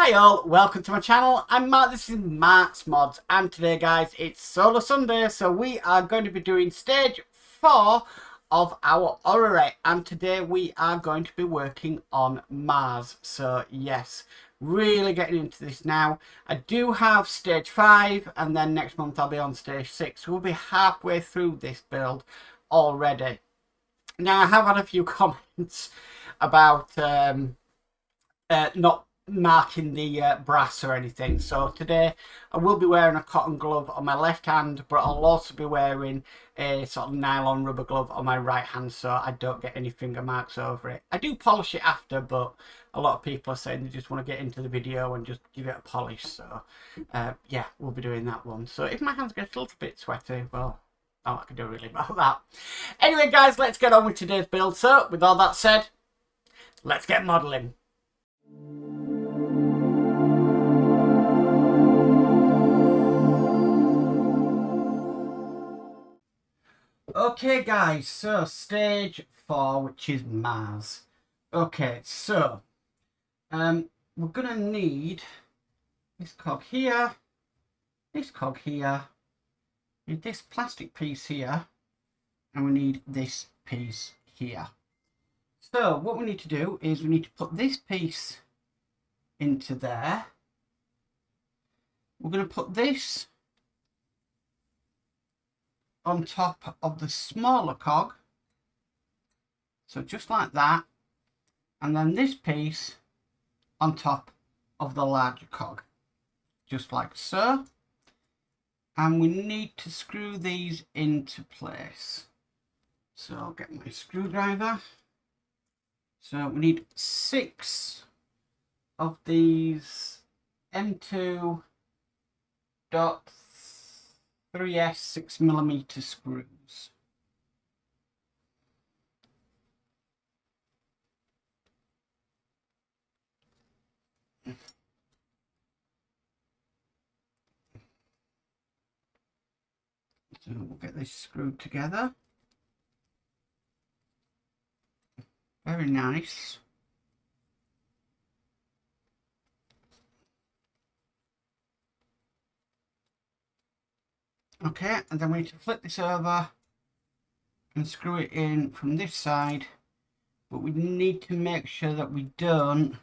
Hi all, welcome to my channel. I'm Mark, this is Mark's Mods, and today guys it's Solar Sunday, so we are going to be doing stage 4 of our Orrery, and today we are going to be working on Mars. So yes, really getting into this now. I do have stage 5 and then next month I'll be on stage 6, so we'll be halfway through this build already. Now I have had a few comments about not marking the brass or anything, so today I will be wearing a cotton glove on my left hand, but I'll also be wearing a sort of nylon rubber glove on my right hand so I don't get any finger marks over it. I do polish it after, but a lot of people are saying they just want to get into the video and just give it a polish, so yeah, we'll be doing that one. So if my hands get a little bit sweaty, well, not I can do really about that. Anyway guys, let's get on with today's build. So with all that said, let's get modelling. Okay guys, so stage 4, which is Mars. Okay, so we're gonna need this cog here, this cog here, need this plastic piece here, and we need this piece here. So what we need to do is we need to put this piece into there. We're going to put this on top of the smaller cog, so just like that, and then this piece on top of the larger cog, just like so. And we need to screw these into place, so I'll get my screwdriver. So we need 6 of these M2.3S 6mm screws. So we'll get this screwed together. Very nice. Okay, and then we need to flip this over and screw it in from this side, but we need to make sure that we don't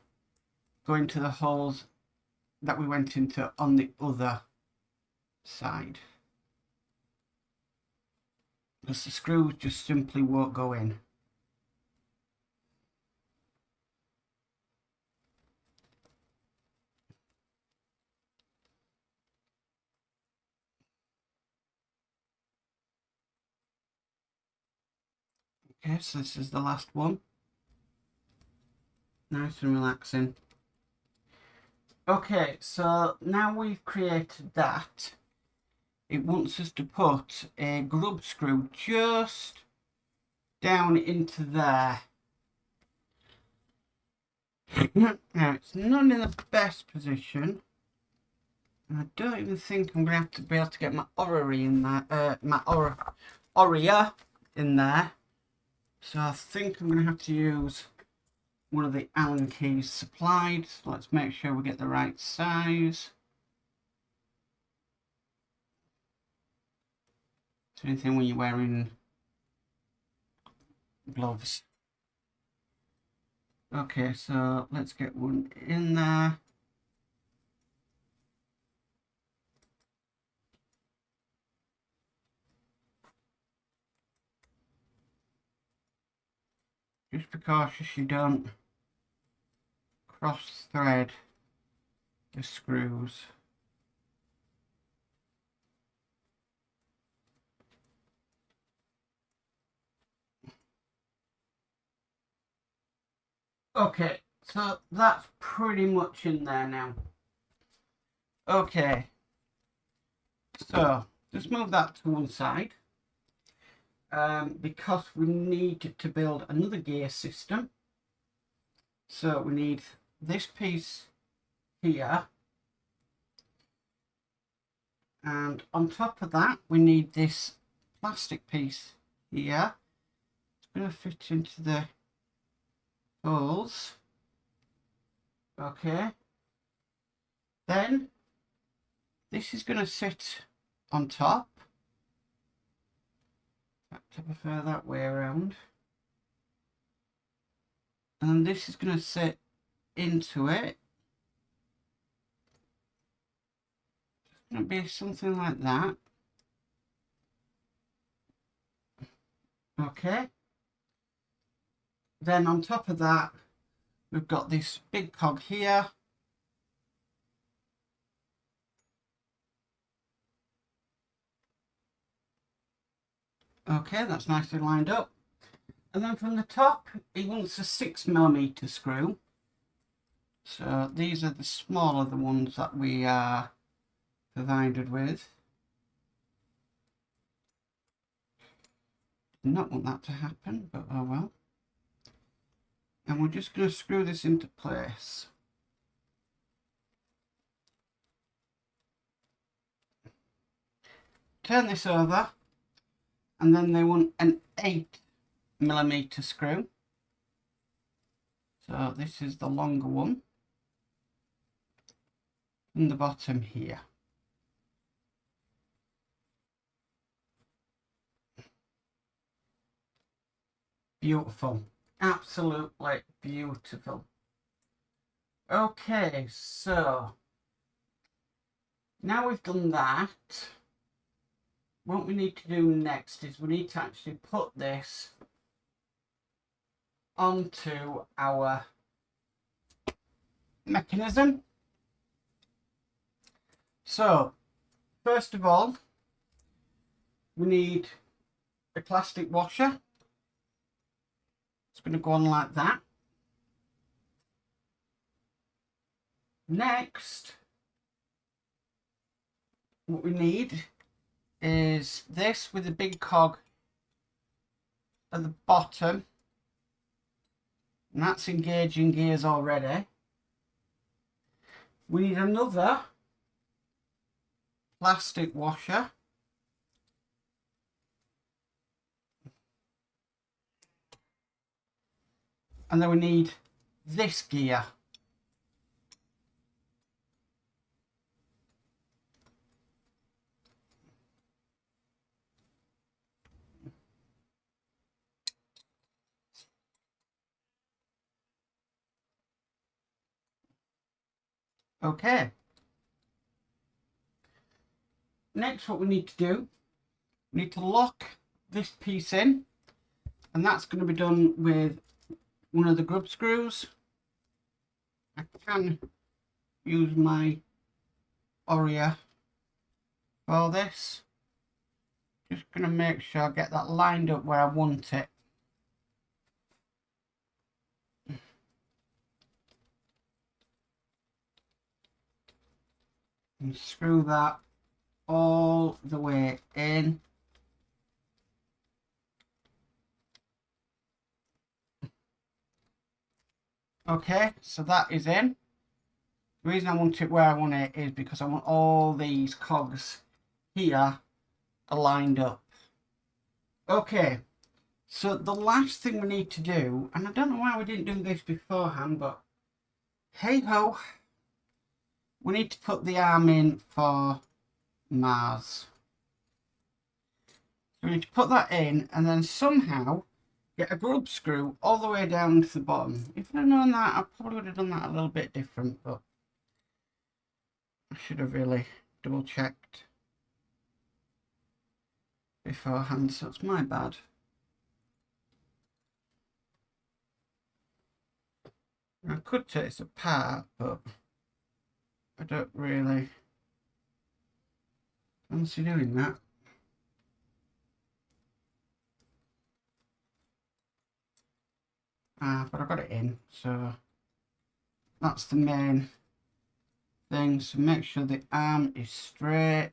go into the holes that we went into on the other side, because the screws just simply won't go in. Okay, so this is the last one. Nice and relaxing. Okay, so now we've created that, it wants us to put a grub screw just down into there. Now it's not in the best position, and I don't even think I'm going to have to be able to get my Orrery in there, my Orrery in there. So I think I'm going to have to use one of the Allen keys supplied. So let's make sure we get the right size. Same thing when you're wearing gloves. Okay, so let's get one in there. Just be cautious you don't cross thread the screws. Okay, so that's pretty much in there now. Okay, so just move that to one side, because we need to build another gear system. So we need this piece here, and on top of that we need this plastic piece here. It's going to fit into the holes. Okay, Then this is going to sit on top. I prefer that way around. And this is going to sit into it. It's going to be something like that. Okay. Then on top of that, we've got this big cog here. Okay, that's nicely lined up. And then from the top, he wants a 6mm screw. So these are the smaller the ones that we are provided with. Did not want that to happen, but oh well. And we're just going to screw this into place. Turn this over, and then they want an 8mm screw. So this is the longer one. In the bottom here. Beautiful. Absolutely beautiful. Okay, so now we've done that, what we need to do next is we need to actually put this onto our mechanism. So first of all, we need a plastic washer. It's going to go on like that. Next, what we need is this with a big cog at the bottom, and that's engaging gears already. We need another plastic washer, and then we need this gear. Okay. Next, what we need to do, we need to lock this piece in, and that's going to be done with one of the grub screws. I can use my Orrery for this. Just going to make sure I get that lined up where I want it. And screw that all the way in. Okay, so that is in. The reason I want it where I want it is because I want all these cogs here aligned up. Okay, so the last thing we need to do, and I don't know why we didn't do this beforehand, but hey ho, we need to put the arm in for Mars. So we need to put that in and then somehow get a grub screw all the way down to the bottom. If I'd known that, I probably would have done that a little bit different, but I should have really double checked beforehand, so it's my bad. I could take this apart, but I don't really fancy doing that. But I got it in, so that's the main thing. So make sure the arm is straight,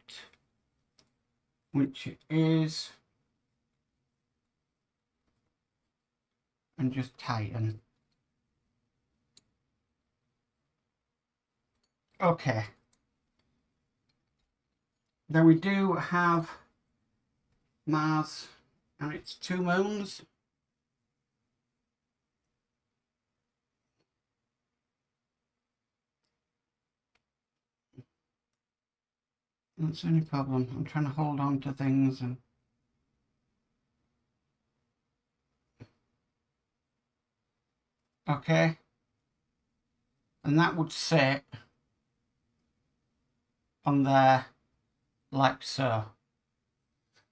which it is, and just tighten. Okay. Then we do have Mars and its 2 moons. That's the only problem. I'm trying to hold on to things and... Okay. And that would sit on there like so.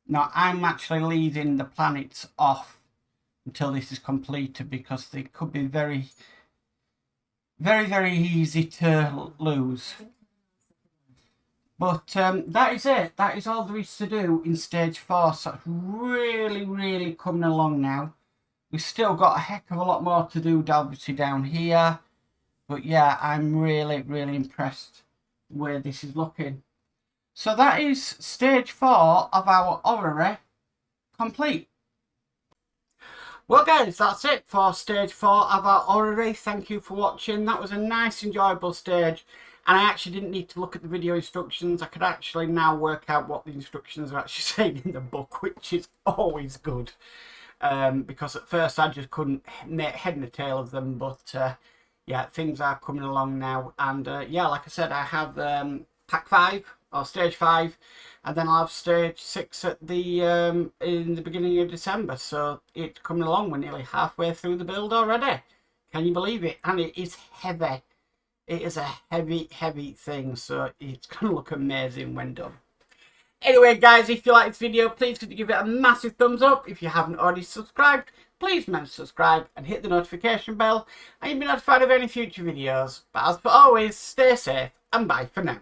Now I'm actually leaving the planets off until this is completed because they could be very, very easy to lose. But that is it. That is all there is to do in stage 4. So it's really coming along now. We've still got a heck of a lot more to do obviously down here. But yeah, I'm really impressed where this is looking. So that is stage 4 of our Orrery complete. Well guys, that's it for stage 4 of our Orrery. Thank you for watching. That was a nice enjoyable stage, and I actually didn't need to look at the video instructions. I could actually now work out what the instructions are actually saying in the book, which is always good, because at first I just couldn't make head and tail of them. But yeah, things are coming along now, and yeah, like I said, I have pack 5 or stage 5, and then I'll have stage 6 at the in the beginning of December. So it's coming along. We're nearly halfway through the build already. Can you believe it? And it is heavy. It is a heavy thing, so it's going to look amazing when done. Anyway guys, if you like this video, please could you give it a massive thumbs up. If you haven't already subscribed, please remember to subscribe and hit the notification bell, and you'll be notified of any future videos. But as for always, stay safe and bye for now.